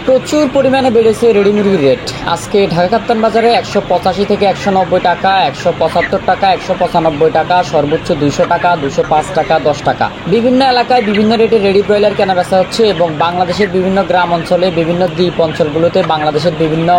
প্রচুর পরিমাণে বেড়েছে রেডি মুরগির রেট। আজকে ঢাকা কাপ্তান বাজারে 185 থেকে 190 টাকা, 175 টাকা, 195 টাকা, সর্বোচ্চ 200 টাকা, 205 টাকা, 10 টাকা। বিভিন্ন এলাকায় বিভিন্ন রেটে রেডি ব্রয়লার কেনা বেচা হচ্ছে এবং বাংলাদেশের বিভিন্ন গ্রাম অঞ্চলে, বিভিন্ন দ্বীপ অঞ্চলগুলোতে, বাংলাদেশের বিভিন্ন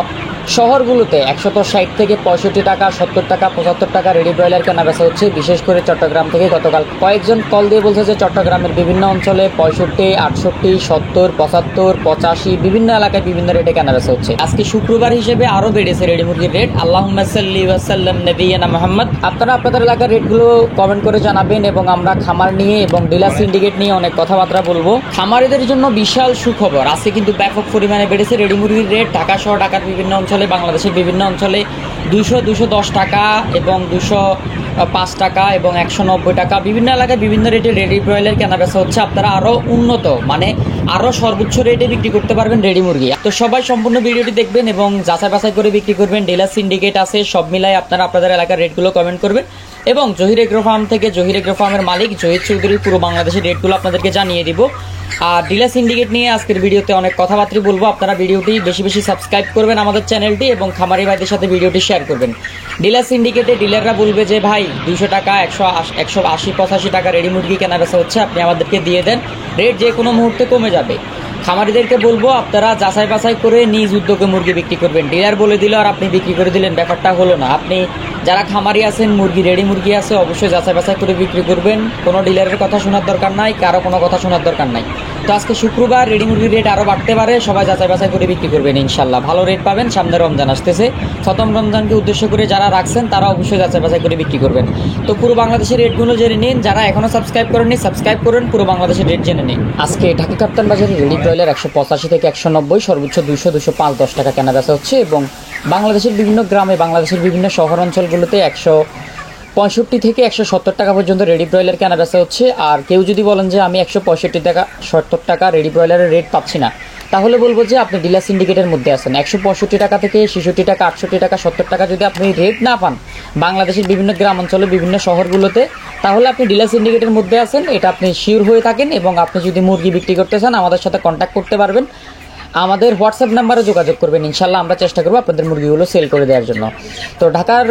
শহরগুলোতে 160 থেকে 65 টাকা, 70 টাকা, 75 টাকা রেডি ব্রয়লার কেনা বেচা হচ্ছে। বিশেষ করে চট্টগ্রাম থেকে গতকাল কয়েকজন কল দিয়ে বলছে যে চট্টগ্রামের বিভিন্ন অঞ্চলে 65, 68, 70, 75, 85 বিভিন্ন এলাকায় বিভিন্ন রেটে কেনা বেচা হচ্ছে। আজকে শুক্রবার হিসেবে আরও বেড়েছে রেডি মুরগির রেট। আল্লাহুম্মা সাল্লি ওয়া সাল্লাম নবিয়্যিনা মুহাম্মদ। আপনারা আপনাদের এলাকার রেটগুলো কমেন্ট করে জানাবেন এবং আমরা খামার নিয়ে এবং ডিলার সিন্ডিকেট নিয়ে অনেক কথাবার্তা বলবো। খামারিদের জন্য বিশাল সুখবর, আজকে কিন্তু ব্যাপক পরিমাণে বেড়েছে রেডি মুরগির রেট। ঢাকা সহ ঢাকার বিভিন্ন অঞ্চলে, বাংলাদেশের বিভিন্ন অঞ্চলে 200, 210 টাকা এবং 205 টাকা এবং 190 টাকা বিভিন্ন এলাকায় বিভিন্ন রেটে রেডি ব্রয়লার কেনা বেচা হচ্ছে। আপনারা আরও উন্নত আরও সর্বোচ্চ রেটে বিক্রি করতে পারবেন রেডি মুরগি। তো সবাই সম্পূর্ণ ভিডিওটি দেখবেন এবং যাচাই বাছাই করে বিক্রি করবেন। ডিলার সিন্ডিকেট আছে, সব মিলাই আপনারা আপনাদের এলাকার রেটগুলো কমেন্ট করবেন এবং জহির এগ্রো ফার্ম থেকে জহির এগ্রো ফার্মের মালিক জহির চৌধুরী পুরো বাংলাদেশের রেটগুলো আপনাদেরকে জানিয়ে দিব। আর ডিলার সিন্ডিকেট নিয়ে আজকের ভিডিওতে অনেক কথাবার্তা বলবো। আপনারা ভিডিওটি বেশি বেশি সাবস্ক্রাইব করবেন আমাদের চ্যানেলটি এবং খামারি ভাইদের সাথে ভিডিওটি শেয়ার করবেন। ডিলার সিন্ডিকেটে ডিলাররা বলবে যে ভাই 200 টাকা, 180, 85 টাকা রেডি মুরগি কেনা বেচা হচ্ছে, আপনি আমাদেরকে দিয়ে দেন, রেট যে কোনো মুহূর্তে কমে যাবে। খামারিদেরকে বলবো আপনারা যাচাই বাছাই করে নিজ উদ্যোগে মুরগি বিক্রি করবেন। ডিলার বলে দিল আর আপনি বিক্রি করে দিলেন, ব্যাপারটা হলো না। আপনি যারা খামারি আছেন, মুরগি রেডি মুরগি আছে, অবশ্যই যাচাই বাছাই করে বিক্রি করবেন। কোনো ডিলারের কথা শোনার দরকার নাই, কারো কোনো কথা শোনার দরকার নাই। তো আজকে শুক্রবার, রেডি মুরগির রেট আরও বাড়তে পারে, সবাই যাচাই বাছাই করে বিক্রি করবেন ইনশাল্লাহ। ভালো রেট পাবেন। সামনে রমজান আসতেছে, প্রথম রমজানকে উদ্দেশ্য করে যারা রাখছেন তারা অবশ্যই যাচাই বাছাই করে বিক্রি করবেন। তো পুরো বাংলাদেশের রেটগুলো জেনে নিন, যারা এখনও সাবস্ক্রাইব করেননি সাবস্ক্রাইব করুন, পুরো বাংলাদেশের রেট জেনে নিন। আজকে ঢাকা কাপ্তান বাজারে রেডি ব্রয়লার 185 থেকে 190, সর্বোচ্চ 200, 205, 10 টাকা কেনা বেচা হচ্ছে এবং বাংলাদেশের বিভিন্ন গ্রামে, বাংলাদেশের বিভিন্ন শহর অঞ্চলগুলোতে 165 থেকে 170 টাকা পর্যন্ত রেডি ব্রয়লার কেনা বেচা হচ্ছে। আর কেউ যদি বলেন যে আমি 165 টাকা, 70 টাকা রেডি ব্রয়লারের রেট পাচ্ছি না, তাহলে বলবো যে আপনি ডিলার সিন্ডিকেটের মধ্যে আছেন। 165 টাকা থেকে 66 টাকা, 68 টাকা, 70 টাকা যদি আপনি রেট না পান বাংলাদেশের বিভিন্ন গ্রাম অঞ্চলে, বিভিন্ন শহরগুলোতে, তাহলে আপনি ডিলার সিন্ডিকেটের মধ্যে আছেন, এটা আপনি শিওর হয়ে থাকেন। এবং আপনি যদি মুরগি বিক্রি করতে চান আমাদের সাথে কন্ট্যাক্ট করতে পারবেন, আমাদের হোয়াটসঅ্যাপ নাম্বারে যোগাযোগ করবেন। ইনশাল্লাহ আমরা চেষ্টা করবো আপনাদের মুরগিগুলো সেল করে দেওয়ার জন্য। তো ঢাকার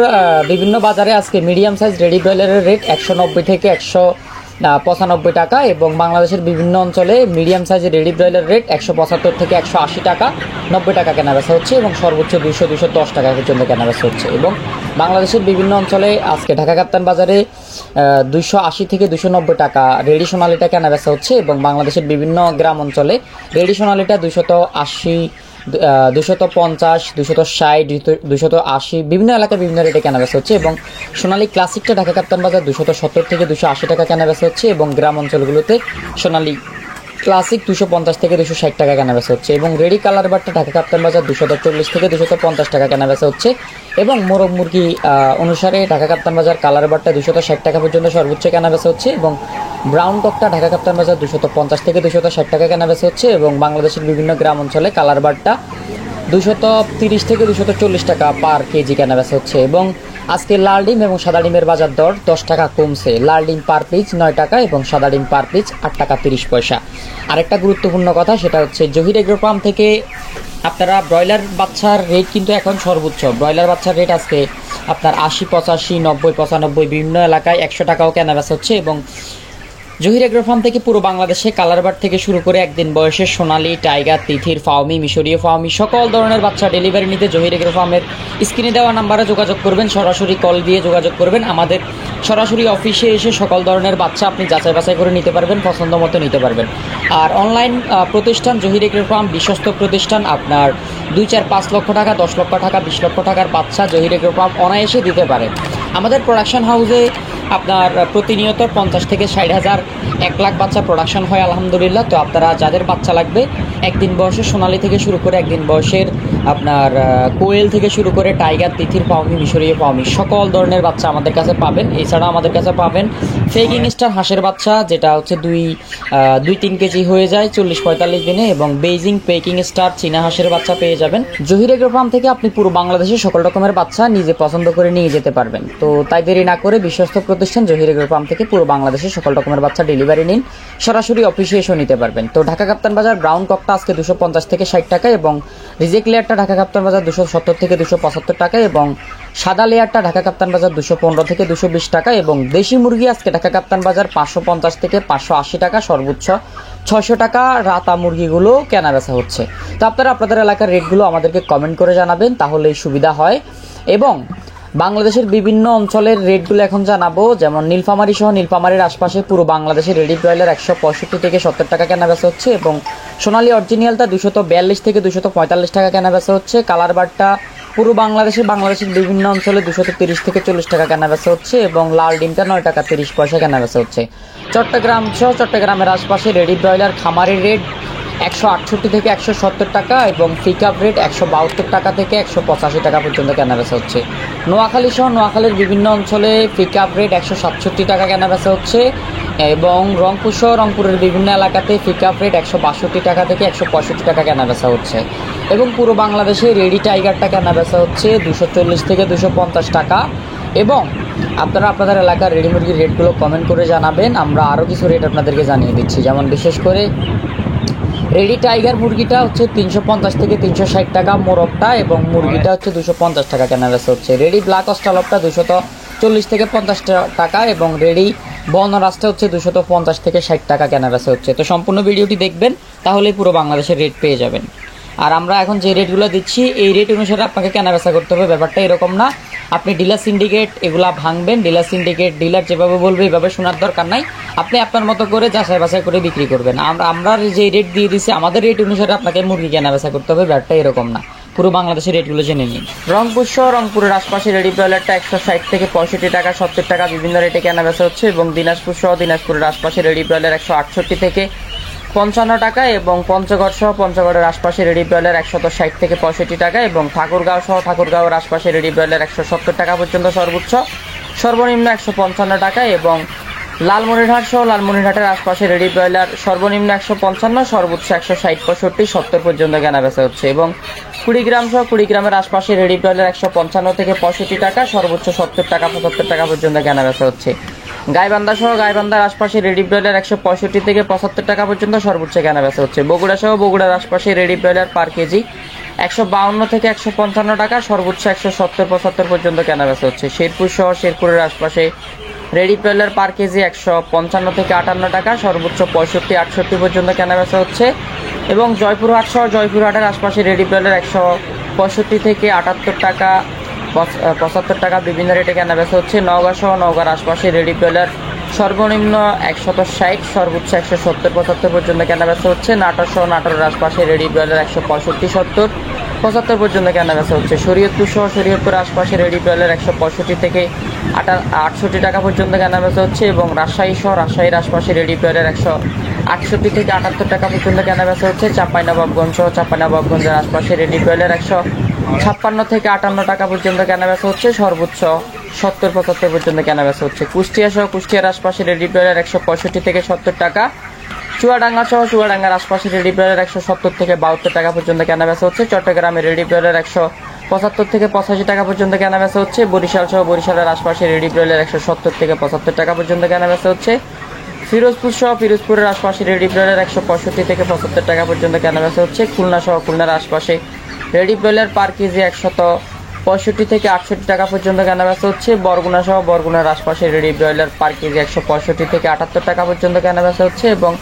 বিভিন্ন বাজারে আজকে মিডিয়াম সাইজ রেডি ব্রয়লারের রেট 190 থেকে 195 টাকা এবং বাংলাদেশের বিভিন্ন অঞ্চলে মিডিয়াম সাইজের রেডি ব্রয়লার রেট 175 থেকে 180 টাকা, 90 টাকা কেনা বেচা হচ্ছে এবং সর্বোচ্চ 200, 210 টাকা পর্যন্ত কেনা বেচা হচ্ছে। এবং বাংলাদেশের বিভিন্ন অঞ্চলে আজকে ঢাকা কাপ্তান বাজারে 280 থেকে 290 টাকা রেডি সোনালিটা কেনা বেচা হচ্ছে এবং বাংলাদেশের বিভিন্ন গ্রাম অঞ্চলে রেডি সোনালিটা 280, 250, 260, 280 বিভিন্ন এলাকায় বিভিন্ন রেটে কেনা বেচা হচ্ছে এবং সোনালী ক্লাসিকটা ঢাকা কাপ্তান বাজার 270 থেকে 280 টাকা কেনা বেচা হচ্ছে এবং গ্রাম অঞ্চলগুলোতে সোনালী ক্লাসিক 250 থেকে 260 টাকা কেনা বেচা হচ্ছে এবং রেডি কালার বারটা ঢাকা কাপ্তান বাজার 240 থেকে 250 টাকা কেনা বেচা হচ্ছে এবং মোরগ মুরগি অনুসারে ঢাকা কাপ্তান বাজার কালার বারটা 260 টাকা পর্যন্ত সর্বোচ্চ কেনা বেচা হচ্ছে এবং ব্রাউন ককটা ঢাকা কাপ্তান বাজার 250 থেকে 260 টাকা কেনা বেচা হচ্ছে এবং বাংলাদেশের বিভিন্ন গ্রাম অঞ্চলে কালার বারটা 230 থেকে 240 টাকা পার কেজি কেনা বেচা হচ্ছে। এবং আজকে লাল ডিম এবং সাদা ডিমের বাজার দর 10 টাকা কমছে। লাল ডিম পার পিস 9 টাকা এবং সাদা ডিম পার পিস 8 টাকা 30 পয়সা। আরেকটা গুরুত্বপূর্ণ কথা, সেটা হচ্ছে জহির এগ্রো ফার্ম থেকে আপনারা ব্রয়লার বাচ্চার রেট কিন্তু এখন সর্বোচ্চ। ব্রয়লার বাচ্চার রেট আজকে আপনার 80, 85, 90, 95 বিভিন্ন এলাকায় 100 টাকাও কেনা বেচা হচ্ছে এবং জহির এগ্রো ফার্ম থেকে পুরো বাংলাদেশে কালারবার্ড থেকে শুরু করে একদিন বয়সের সোনালী, টাইগার, তিথির, ফাউমি, মিশরীয় ফাউমি সকল ধরনের বাচ্চা ডেলিভারি নিতে জহির এগ্রো ফার্মের স্ক্রিনে দেওয়া নাম্বারে যোগাযোগ করবেন, সরাসরি কল দিয়ে যোগাযোগ করবেন। আমাদের সরাসরি অফিসে এসে সকল ধরনের বাচ্চা আপনি যাচাই বাছাই করে নিতে পারবেন, পছন্দ মতো নিতে পারবেন। আর অনলাইন প্রতিষ্ঠান জহির এগ্রো ফার্ম বিশ্বস্ত প্রতিষ্ঠান। আপনার 2, 4, 5 লক্ষ টাকা, 10 লক্ষ টাকা, 20 লক্ষ টাকার বাচ্চা জহির এগ্রো ফার্ম অনায়াসে দিতে পারে। আমাদের প্রোডাকশন হাউসে আপনার প্রতিনিয়ত 50 থেকে 60 হাজার 1 লাখ বাচ্চা প্রোডাকশন হয় আলহামদুলিল্লাহ। তো আপনারা যাদের বাচ্চা লাগবে, একদিন বয়সের সোনালী থেকে শুরু করে একদিন বয়সের আপনার কোয়েল থেকে শুরু করে টাইগার, তিথির, ফাউমি, মিশরীয় ফাউমি সকল ধরনের বাচ্চা আমাদের কাছে পাবেন। এছাড়া আমাদের কাছে পাবেন পেকিং স্টার হাঁসের বাচ্চা, যেটা হচ্ছে 2-3 কেজি হয়ে যায় 40-45 দিনে, এবং বেইজিং পেকিং স্টার চীনা হাঁসের বাচ্চা পেয়ে যাবেন। জহির এগ্রো ফার্ম থেকে আপনি পুরো বাংলাদেশে সকল রকমের বাচ্চা নিজে পছন্দ করে নিয়ে যেতে পারবেন। তো তাই দেরি না করে বিশ্বস্ত প্রতিষ্ঠান জহির এগ্রো ফার্ম থেকে পুরো বাংলাদেশে সকল রকমের বাচ্চা ডেলিভারি নিন, সরাসরি অফিসে এসে নিতে পারবেন। তো ঢাকা কাপ্তান বাজার ব্রাউন ককটা আজকে 250 থেকে 60 টাকা, এবং রিজেক্ট লেয়ারটা ঢাকা কাপ্তান বাজার 270 থেকে 275 টাকা, এবং সাদা লেয়ারটা ঢাকা কাপ্তান বাজার 215 থেকে 220 টাকা, এবং দেশি মুরগি আজকে ঢাকা কাপ্তান বাজার 550 থেকে 580 টাকা, সর্বোচ্চ 600 টাকা রাতা মুরগিগুলো কেনা বেচা হচ্ছে। তো আপনারা আপনাদের এলাকার রেটগুলো আমাদেরকে কমেন্ট করে জানাবেন, তাহলেই সুবিধা হয়। এবং বাংলাদেশের বিভিন্ন অঞ্চলের রেটগুলো এখন জানাবো, যেমন নীলফামারী সহ নীলফামারীর আশপাশে পুরো বাংলাদেশের রেডি ব্রয়লার 165 থেকে 70 টাকা কেনা বেচা হচ্ছে, এবং সোনালী অরিজিনালটা 242 থেকে 245 টাকা কেনা বেচা হচ্ছে। কালার বারটা পুরো বাংলাদেশের বিভিন্ন অঞ্চলে 230 থেকে 40 টাকা কেনা বেচা হচ্ছে, এবং লাল ডিমটা 9 টাকা 30 পয়সা কেনা বেচা হচ্ছে। চট্টগ্রাম সহ চট্টগ্রামের আশপাশে রেডি ব্রয়লার খামারের রেট 168 থেকে 170 টাকা, এবং পিকআপ রেট 172 টাকা থেকে 185 টাকা পর্যন্ত কেনা বেচা হচ্ছে। নোয়াখালী সহ নোয়াখালীর বিভিন্ন অঞ্চলে পিকআপ রেট 167 টাকা কেনা বেচা হচ্ছে, এবং রংপুর সহ রংপুরের বিভিন্ন এলাকাতে পিকআপ রেট 162 টাকা থেকে 165 টাকা কেনা বেচা হচ্ছে, এবং পুরো বাংলাদেশে রেডি টাইগারটা কেনা বেচা হচ্ছে 240 থেকে 250 টাকা। এবং আপনারা আপনাদের এলাকার রেডি মুরগির রেটগুলো কমেন্ট করে জানাবেন, আমরা আরও কিছু রেট আপনাদেরকে জানিয়ে দিচ্ছি। যেমন বিশেষ করে রেডি টাইগার মুরগিটা হচ্ছে 350 থেকে 360 টাকা মোরগটা, এবং মুরগিটা হচ্ছে 250 টাকা কেনা বেচা হচ্ছে। রেডি ব্ল্যাক অস্ট্রালপটা 240 থেকে 50 টাকা, এবং রেডি বনরাজটা হচ্ছে 250 থেকে 60 টাকা কেনা বেচা হচ্ছে। তো সম্পূর্ণ ভিডিওটি দেখবেন, তাহলেই পুরো বাংলাদেশের রেট পেয়ে যাবেন। আর আমরা এখন যে রেটগুলো দিচ্ছি এই রেট অনুসারে আপনাকে কেনা বেচা করতে হবে, ব্যাপারটা এরকম না। আপনি ডিলার সিন্ডিকেট এগুলা ভাঙবেন, ডিলার সিন্ডিকেট ডিলার যেভাবে বলবে এইভাবে শোনার দরকার নাই। আপনি আপনার মতো করে যাচাই বাছাই করে বিক্রি করবেন। আমরা যে রেট দিয়ে দিচ্ছি আমাদের রেট অনুসারে আপনাকে মুরগি কেনা বেচা করতে হবে, ব্যাপারটা এরকম না। পুরো বাংলাদেশের রেটগুলো জেনে নিন। রংপুর সহ রংপুরের আশপাশে রেডি ব্রয়লারটা 160 থেকে 65 টাকা 70 টাকা বিভিন্ন রেটে কেনা বেচা হচ্ছে, এবং দিনাজপুর সহ দিনাজপুরের আশপাশে রেডি ব্রয়লার 168 থেকে 55 টাকা, এবং পঞ্চগড় সহ পঞ্চগড়ের আশপাশে রেডি ব্রয়লার 160 থেকে 65 টাকা, এবং ঠাকুরগাঁও সহ ঠাকুরগাঁওয়ের আশপাশে রেডি ব্রয়লার 170 টাকা পর্যন্ত সর্বোচ্চ, সর্বনিম্ন 155 টাকা, এবং লালমনিরহাট সহ লালমনিরহাটের আশপাশে রেডি ব্রয়লার সর্বনিম্ন 155, সর্বোচ্চ 160, 65, 70 পর্যন্ত কেনা বেচা হচ্ছে, এবং কুড়িগ্রাম সহ কুড়িগ্রামের আশপাশে রেডি ব্রয়লার 155 থেকে 65 টাকা, সর্বোচ্চ 70 টাকা 75 টাকা পর্যন্ত কেনা বেচা হচ্ছে। গাইবান্ধা সহ গাইবান্ধার আশপাশে রেডি ব্রয়লার 165 থেকে 75 টাকা পর্যন্ত সর্বোচ্চ কেনা বেচা হচ্ছে। বগুড়া সহ বগুড়ার আশপাশে রেডি ব্রয়লার পার কেজি 152 থেকে 155 টাকা, সর্বোচ্চ 170-75 পর্যন্ত কেনা বেচা হচ্ছে। শেরপুর সহ শেরপুরের আশপাশে রেডি ব্রয়লার পার কেজি 155 থেকে 58 টাকা, সর্বোচ্চ 65-68 পর্যন্ত কেনা বেচা হচ্ছে, এবং জয়পুরহাট সহ জয়পুরহাটের আশপাশে রেডি ব্রয়লার 165 থেকে 78 টাকা 75 টাকা বিভিন্ন রেটে কেনা বেচা হচ্ছে। নওগাঁ সহ নওগাঁর আশপাশে রেডি ব্রয়লার সর্বনিম্ন 160, সর্বোচ্চ 170-75 পর্যন্ত কেনা বেচা হচ্ছে। নাটোর সহ নাটোরের আশপাশে রেডি ব্রয়লার 165-70-75 পর্যন্ত কেনা বেচা হচ্ছে। শরীয়তপুর সহ শরীয়তপুরের আশপাশে রেডি ব্রয়লার 165 থেকে 68 টাকা পর্যন্ত কেনা বেচা হচ্ছে, এবং রাজশাহী সহ রাজশাহীর আশপাশে রেডি ব্রয়লার 168 থেকে 78 টাকা পর্যন্ত কেনা বেচা হচ্ছে। চাঁপাইনবাবগঞ্জ সহ চাঁপাইনবাবগঞ্জের আশপাশে রেডি ব্রয়লার 156 থেকে 58 টাকা পর্যন্ত কেনা বেচা হচ্ছে, সর্বোচ্চ 70-75 পর্যন্ত কেনা বেচা হচ্ছে। কুষ্টিয়া সহ কুষ্টিয়ার আশপাশে রেডি ব্রয়লার 165 থেকে 70 টাকা, চুয়াডাঙ্গা সহ চুয়াডাঙ্গার আশপাশে রেডি ব্রয়লার 170 থেকে 72 টাকা পর্যন্ত কেনা বেচা হচ্ছে। চট্টগ্রামে রেডি ব্রয়লার 175 থেকে 85 টাকা পর্যন্ত কেনা বেচা হচ্ছে। বরিশাল সহ বরিশালের আশপাশে রেডি ব্রয়লার 170 থেকে 75 টাকা পর্যন্ত কেনা বেচা হচ্ছে। ফিরোজপুর সহ ফিরোজপুরের আশপাশে রেডি ব্রয়লার 165 থেকে 75 টাকা পর্যন্ত কেনা বেচা হচ্ছে। খুলনা সহ খুলনার আশপাশে রেডি ব্রয়লার পার কেজি 165 থেকে 68 টাকা পর্যন্ত কেনা বেচা হচ্ছে। বরগুনা সহ বরগুনার আশপাশে রেডি ব্রয়লার পার কেজি 165 থেকে 78 টাকা পর্যন্ত কেনা বেচা হচ্ছে, এবং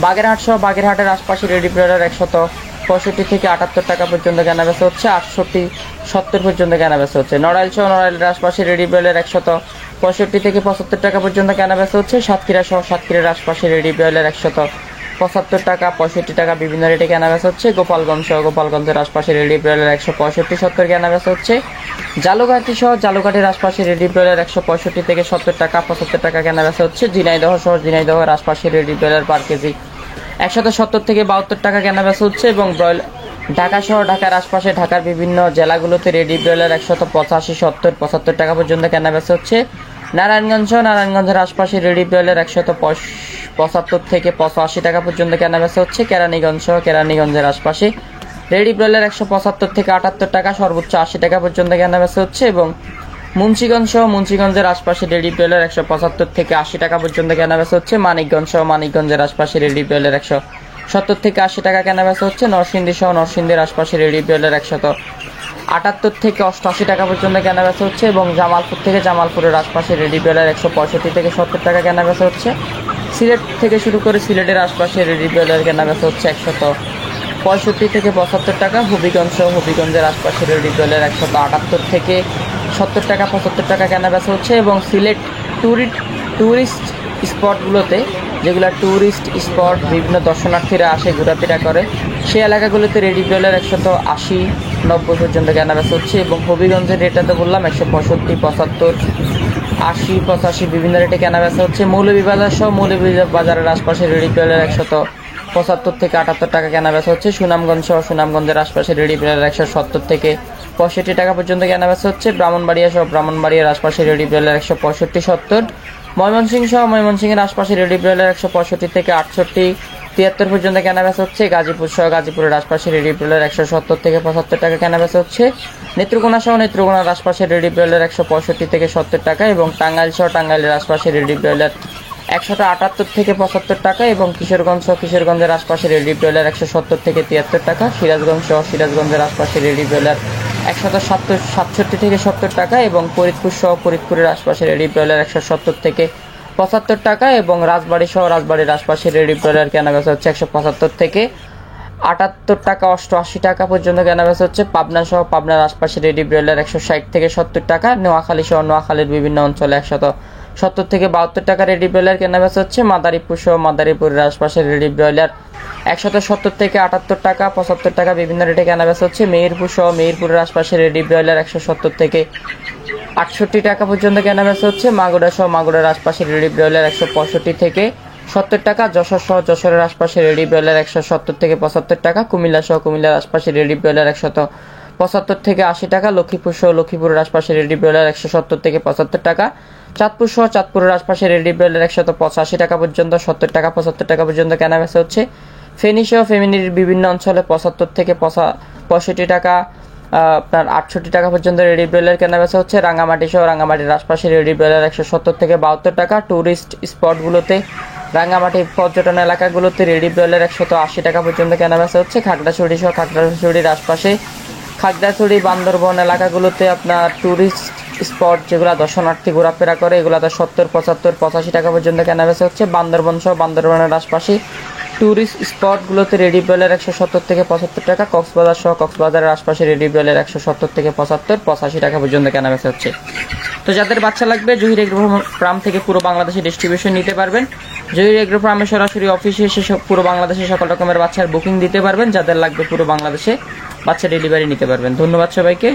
বাগেরহাট সহ বাগেরহাটের আশপাশে রেডি ব্রয়লার 165 থেকে 78 টাকা পর্যন্ত কেনা বেচা হচ্ছে, 68-70 পর্যন্ত কেনা বেচা হচ্ছে। নড়াইল সহ নড়াইলের আশপাশে রেডি ব্রয়লার 165 থেকে 75 টাকা পর্যন্ত কেনা বেচা হচ্ছে। সাতক্ষীরা সহ সাতক্ষীরার আশপাশে রেডি ব্রয়লার 175 টাকা 65 টাকা বিভিন্ন রেটে কেনা বেচা হচ্ছে। গোপালগঞ্জ সহ গোপালগঞ্জের আশপাশে রেডি ব্রয়লার 165-70 কেনা বেচা হচ্ছে। জালুঘাটি সহ জালুঘাটের আশপাশে রেডি ব্রয়লার 165 থেকে 70 টাকা 75 টাকা কেনা বেচা হচ্ছে। ঝিনাইদহ সহ ঝিনাইদহের আশপাশে রেডি ব্রয়লার পার কেজি 170 থেকে 72 টাকা কেনা বেচা হচ্ছে, এবং ঢাকা সহ ঢাকার আশপাশে ঢাকার বিভিন্ন জেলাগুলোতে রেডি ব্রয়লার 185, 70, 75 টাকা পর্যন্ত কেনা বেচা হচ্ছে। নারায়ণগঞ্জের আশপাশে রেডি ব্রয়লার 175 থেকে 85 টাকা পর্যন্ত কেনাবেচা হচ্ছে। কেরানীগঞ্জের আশপাশে রেডি ব্রয়লার 175 থেকে 78 টাকা, সর্বোচ্চ 80 টাকা পর্যন্ত কেনাবেচা হচ্ছে। এবং মুন্সিগঞ্জের আশপাশে রেডি ব্রয়লার 175 থেকে 80 টাকা পর্যন্ত কেনাবেচা হচ্ছে। মানিকগঞ্জের আশপাশে রেডি ব্রয়লার 170 থেকে 80 টাকা কেনাবেচা হচ্ছে। নরসিংদীর আশপাশে রেডি ব্রয়লার 178 থেকে 88 টাকা পর্যন্ত কেনাবেচা হচ্ছে। এবং জামালপুরের আশপাশে রেডি ব্রয়লার 165 থেকে 70 টাকা কেনাবেচা হচ্ছে। সিলেট থেকে শুরু করে সিলেটের আশপাশে রেডি ব্রয়লার কেনাবেচা হচ্ছে 165 থেকে 75 টাকা। হবিগঞ্জের আশপাশে রেডি ব্রয়লার 178 থেকে 70 টাকা 75 টাকা কেনাবেচা হচ্ছে। এবং সিলেট ট্যুরিস্ট স্পটগুলোতে, যেগুলো ট্যুরিস্ট স্পট, বিভিন্ন দর্শনার্থীরা আসে ঘোরাফেরা করে, সেই এলাকাগুলোতে রেডি ব্রয়লার 180-90 পর্যন্ত কেনাবেচা হচ্ছে। এবং হবিগঞ্জের রেটটা তো বললাম 165, 75, 80, 85 বিভিন্ন রেটে কেনাবেচা হচ্ছে। মৌলভীবাজারের আশপাশে রেডি ব্রয়লার 175 থেকে 78 টাকা কেনাবেচা হচ্ছে। সুনামগঞ্জের আশপাশে রেডি ব্রয়লার 170 থেকে 65 টাকা পর্যন্ত কেনাবেচা হচ্ছে। ব্রাহ্মণবাড়িয়ার আশপাশে রেডি ব্রয়লার 165-70। ময়মনসিংহের আশপাশে রেডি ব্রয়লার 165 থেকে 68-73 পর্যন্ত কেনাবেচা হচ্ছে। গাজীপুরের আশপাশে রেডি ব্রয়লার 170 থেকে 75 টাকা কেনাবেচা হচ্ছে। নেত্রকোনার আশপাশে রেডি ব্রয়লার 165 থেকে 70 টাকা। এবং টাঙ্গাইলের আশপাশে রেডি ব্রয়লার 178 থেকে 75 টাকা। এবং কিশোরগঞ্জের আশপাশে রেডি ব্রয়লার 170 থেকে 73 টাকা। সিরাজগঞ্জের আশপাশে রেডি ব্রয়লার 167 থেকে 70 টাকা। এবং ফরিদপুরের আশপাশে রেডি ব্রয়লার 170 থেকে 75 টাকা। এবং রাজবাড়ির আশপাশে রেডি ব্রয়লার কেনাবেচা হচ্ছে 175 থেকে 78 টাকা, 88 টাকা পর্যন্ত কেনাবেচা হচ্ছে। পাবনার আশপাশে রেডি ব্রয়লার 160 থেকে 70 টাকা। নোয়াখালীর বিভিন্ন অঞ্চলে 170 থেকে 72 টাকা রেডি ব্রয়লার কেনাবেচা হচ্ছে। মাদারীপুরের আশপাশে রেডি ব্রয়লার 170 থেকে 78 টাকা, 75 টাকা বিভিন্ন রেটে কেনাবেচা হচ্ছে। মেহেরপুরের আশপাশে রেডি ব্রয়লার 170 থেকে 68 টাকা পর্যন্ত কেনাবেচা হচ্ছে। মাগুরার আশপাশে রেডি ব্রয়লার 165 থেকে 70 টাকা। যশোরের আশপাশে রেডি ব্রয়লার 170 থেকে 75 টাকা। কুমিল্লার আশপাশে রেডি ব্রয়লার 175 থেকে 80 টাকা। লক্ষ্মীপুরের আশপাশে রেডি ব্রয়লার 170 থেকে 75 টাকা। চাঁদপুরের আশপাশে রেডি ব্রয়লার 185 টাকা পর্যন্ত, 70 টাকা 75 টাকা পর্যন্ত কেনাবেচা হচ্ছে। ফেনীর বিভিন্ন অঞ্চলে 75 থেকে 65 টাকা, আপনার 68 টাকা পর্যন্ত রেডি ব্রয়লার কেনাবেচা হচ্ছে। রাঙ্গামাটির আশপাশে রেডি ব্রয়লার 170 থেকে 72 টাকা। ট্যুরিস্ট স্পটগুলোতে, রাঙ্গামাটি পর্যটন এলাকাগুলোতে রেডি ব্রয়লার 180 টাকা পর্যন্ত কেনাবেচা হচ্ছে। খাগড়াছড়ির আশপাশে, খাগড়াছড়ি, বান্দরবন এলাকাগুলোতে আপনার ট্যুরিস্ট স্পট, যেগুলো দর্শনার্থী ঘোরাফেরা করে, এগুলোতে 70, 75, 85 টাকা পর্যন্ত কেনাবেচা হচ্ছে। বান্দরবনের আশপাশে ট্যুরিস্ট স্পটগুলোতে রেডি ব্রয়লার 170 থেকে 75 টাকা। কক্সবাজারের আশপাশে রেডি ব্রয়লার 170 থেকে 75, 85 টাকা পর্যন্ত কেনাবেচা হচ্ছে। তো যাদের বাচ্চা লাগবে, জহির এগ্রো ফার্ম থেকে পুরো বাংলাদেশে ডিস্ট্রিবিউশন নিতে পারবেন। জহির এগ্রো ফার্মে সরাসরি অফিসে এসে পুরো বাংলাদেশে সকল রকমের বাচ্চার বুকিং দিতে পারবেন। যাদের লাগবে পুরো বাংলাদেশে বাচ্চা ডেলিভারি নিতে পারবেন। ধন্যবাদ সবাইকে।